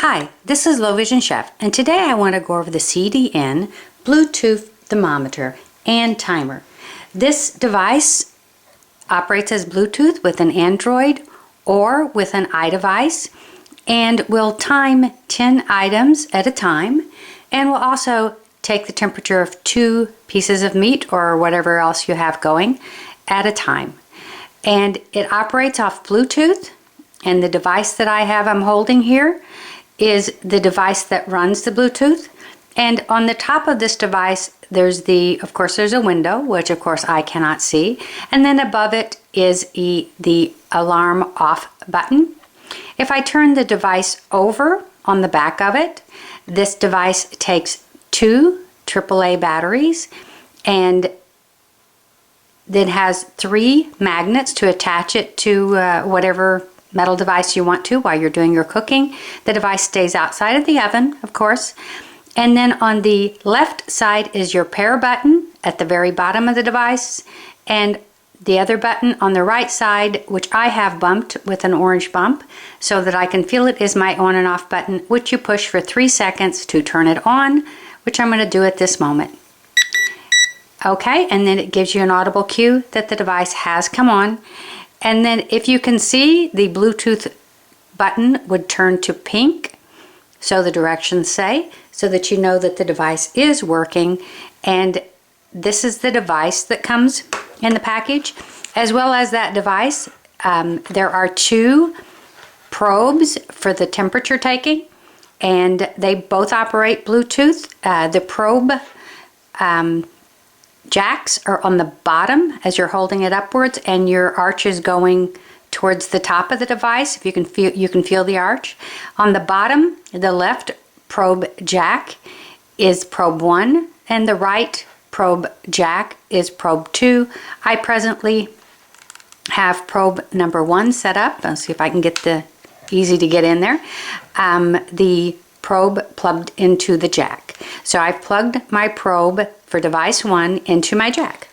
Hi, this is Low Vision Chef, and today I want to go over the CDN Bluetooth thermometer and timer. This device operates as Bluetooth with an Android or with an iDevice and will time 10 items at a time, and will also take the temperature of 2 pieces of meat or whatever else you have going at a time. And it operates off Bluetooth, and the device that I'm holding here is the device that runs the Bluetooth. And on the top of this device there's there's a window, which of course I cannot see, and then above it is the alarm off button. If I turn the device over on the back of it, this device takes 2 AAA batteries and then has 3 magnets to attach it to whatever metal device you want to while you're doing your cooking. The device stays outside of the oven, of course. And then on the left side is your pair button at the very bottom of the device, and the other button on the right side, which I have bumped with an orange bump so that I can feel it, is my on and off button, which you push for 3 seconds to turn it on, which I'm going to do at this moment. Okay, and then it gives you an audible cue that the device has come on. And then if you can see, the Bluetooth button would turn to pink, so the directions say, so that you know that the device is working. And this is the device that comes in the package. As well as that device, there are 2 probes for the temperature taking, and they both operate Bluetooth. The probe jacks are on the bottom as you're holding it upwards, and your arch is going towards the top of the device. If you can feel the arch. On the bottom, the left probe jack is probe 1, and the right probe jack is probe 2. I presently have probe number 1 set up. I'll see if I can get easy to get in there. The probe plugged into the jack. So I've plugged my probe for device 1 into my jack.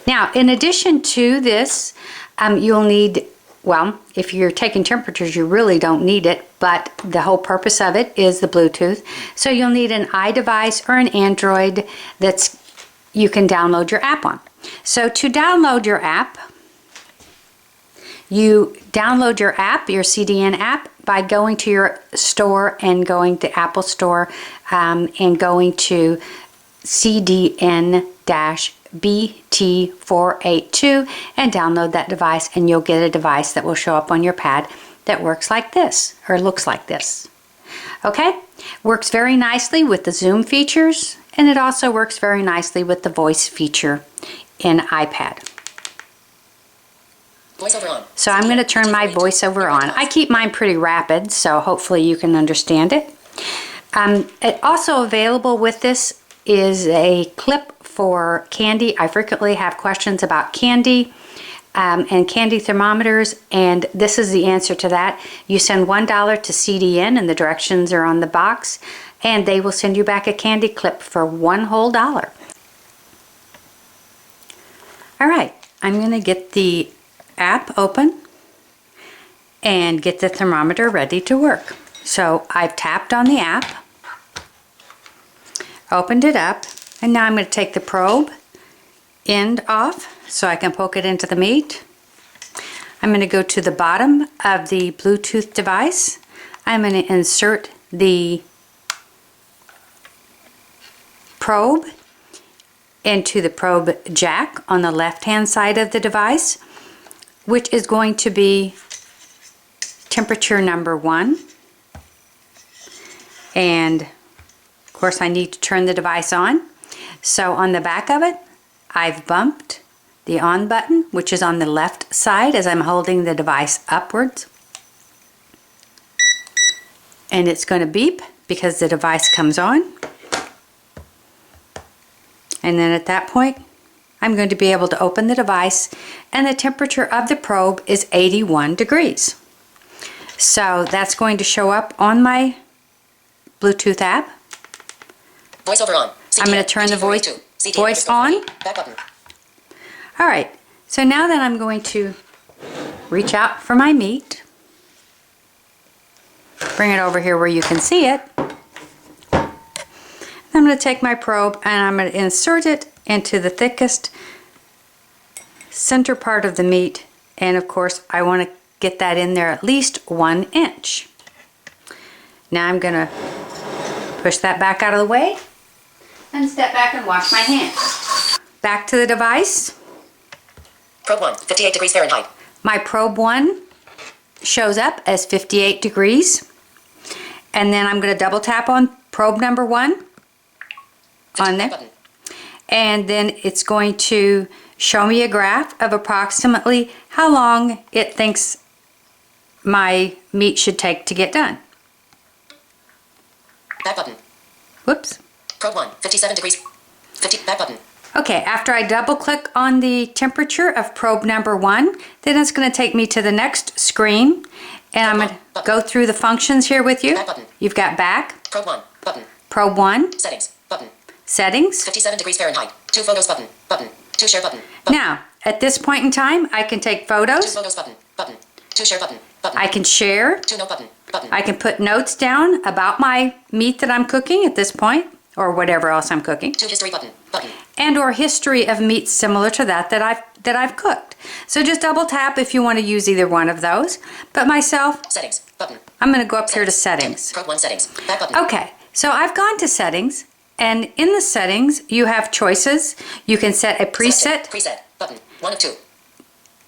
Now, in addition to this, you'll need, well, if you're taking temperatures, you really don't need it, but the whole purpose of it is the Bluetooth. So you'll need an iDevice or an Android you can download your app on. So to download your app, you download your app, your CDN app, by going to your store and going to Apple Store and going to CDN-BT482 and download that device, and you'll get a device that will show up on your pad that works like this, or looks like this. Okay? Works very nicely with the Zoom features, and it also works very nicely with the voice feature in iPad. So I'm going to turn my voiceover on. I keep mine pretty rapid, so hopefully you can understand it. Also available with this is a clip for candy. I frequently have questions about candy and candy thermometers, and this is the answer to that. You send $1 to CDN, and the directions are on the box, and they will send you back a candy clip for $1 whole. All right, I'm going to get the app open and get the thermometer ready to work. So I've tapped on the app, opened it up, and now I'm going to take the probe end off so I can poke it into the meat. I'm going to go to the bottom of the Bluetooth device. I'm going to insert the probe into the probe jack on the left hand side of the device, which is going to be temperature number 1. And of course I need to turn the device on. So on the back of it, I've bumped the on button, which is on the left side as I'm holding the device upwards. And it's going to beep because the device comes on. And then at that point, I'm going to be able to open the device, and the temperature of the probe is 81 degrees. So that's going to show up on my Bluetooth app. Voiceover on. I'm going to turn the voice on. Back button. All right, so now that I'm going to reach out for my meat, bring it over here where you can see it. I'm going to take my probe and I'm going to insert it into the thickest center part of the meat, and of course I want to get that in there at least 1 inch. Now I'm going to push that back out of the way and step back and wash my hands. Back to the device. Probe 1, 58 degrees Fahrenheit. My probe 1 shows up as 58 degrees, and then I'm going to double tap on probe number 1 on there, Button. and then it's going to show me a graph of approximately how long it thinks my meat should take to get done. Back button. Whoops. Probe 1, 57 degrees. 50, back button. Okay, after I double click on the temperature of probe number 1, then it's going to take me to the next screen, and I'm going to go through the functions here with you. Back button. You've got back, Probe 1, button. probe 1, Settings, button. settings. 57 degrees Fahrenheit. 2 photos button. Button. 2 share button. Button. Now, at this point in time, I can take 2 photos, photos button. Button. 2 share button. Button. I can share, 2 note button. Button. I can put notes down about my meat that I'm cooking at this point, or whatever else I'm cooking, 2 history button. Button. and or history of meats similar to that I've cooked. So just double tap if you want to use either one of those. But myself, Settings, button. I'm going to go up here to settings. Probe 1 settings. Back button. Okay, so I've gone to settings, and in the settings you have choices. You can set a preset, Preset, button. 1 of 2.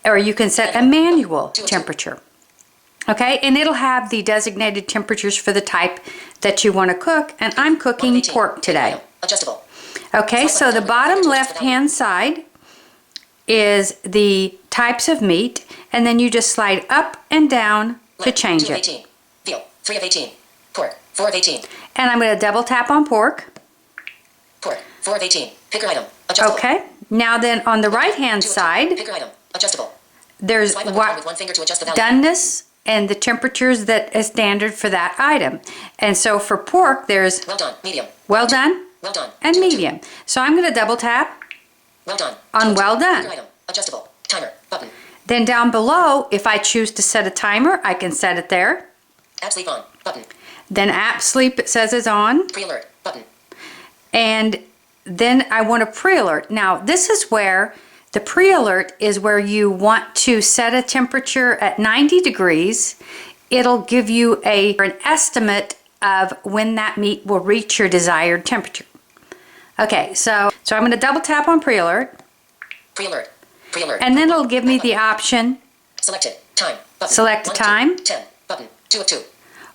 or you can set a manual temperature. Okay, and it'll have the designated temperatures for the type that you want to cook, and I'm cooking 118. pork today. Adjustable. Okay, so the bottom left-hand side is the types of meat, and then you just slide up and down to change 2 of it. 18. Veal, 3 of 18. Pork, 4 of 18. And I'm going to double tap on pork. Pork, 4 of 18. Picker item. Adjustable. Okay, now then on the right-hand 2 of 2. side, Picker item. Adjustable. there's Swipe up what with 1 finger to adjust the value. doneness and the temperatures that is standard for that item. And so for pork, there's Well done. Medium. well done Well done. and 2 of 2. medium. So I'm going to double tap Well done. on 2 of 2. well done. Picker item. Adjustable. Timer. Button. Then down below, if I choose to set a timer, I can set it there. App sleep on. Button. Then app sleep, it says, is on. Pre-alert. Button. And then I want a pre-alert. Now, this is where the pre-alert is where you want to set a temperature at 90 degrees. It'll give you an estimate of when that meat will reach your desired temperature. Okay, so I'm going to double tap on pre-alert, Pre-alert. Pre-alert. and then it'll give me the option Selected. Time. Button. Select 1 of time. 2. 10. Button. 2 of 2.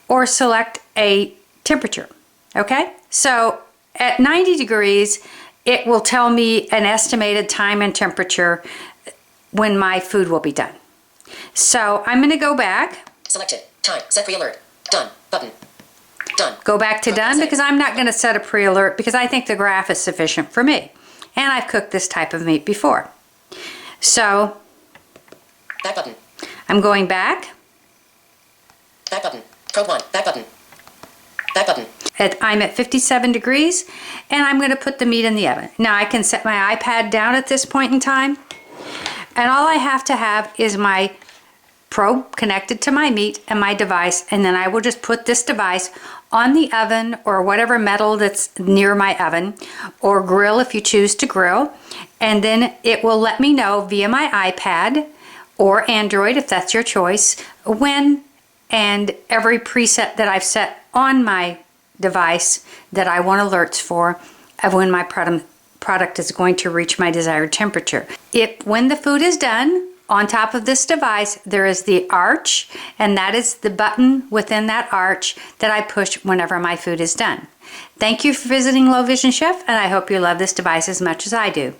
or select a temperature. Okay, so at 90 degrees, it will tell me an estimated time and temperature when my food will be done. So I'm going to go back, Selected. Time. Set pre-alert. Done. Button. Done. go back to done, because I'm not going to set a pre-alert because I think the graph is sufficient for me. And I've cooked this type of meat before. So Back button. I'm going back. Back button. Probe 1. Back button. Back button. I'm at 57 degrees, and I'm going to put the meat in the oven. Now I can set my iPad down at this point in time, and all I have to have is my probe connected to my meat and my device, and then I will just put this device on the oven or whatever metal that's near my oven, or grill if you choose to grill, and then it will let me know via my iPad or Android, if that's your choice, when and every preset that I've set on my device that I want alerts for of when my product is going to reach my desired temperature. When the food is done, on top of this device, there is the arch, and that is the button within that arch that I push whenever my food is done. Thank you for visiting Low Vision Chef, and I hope you love this device as much as I do.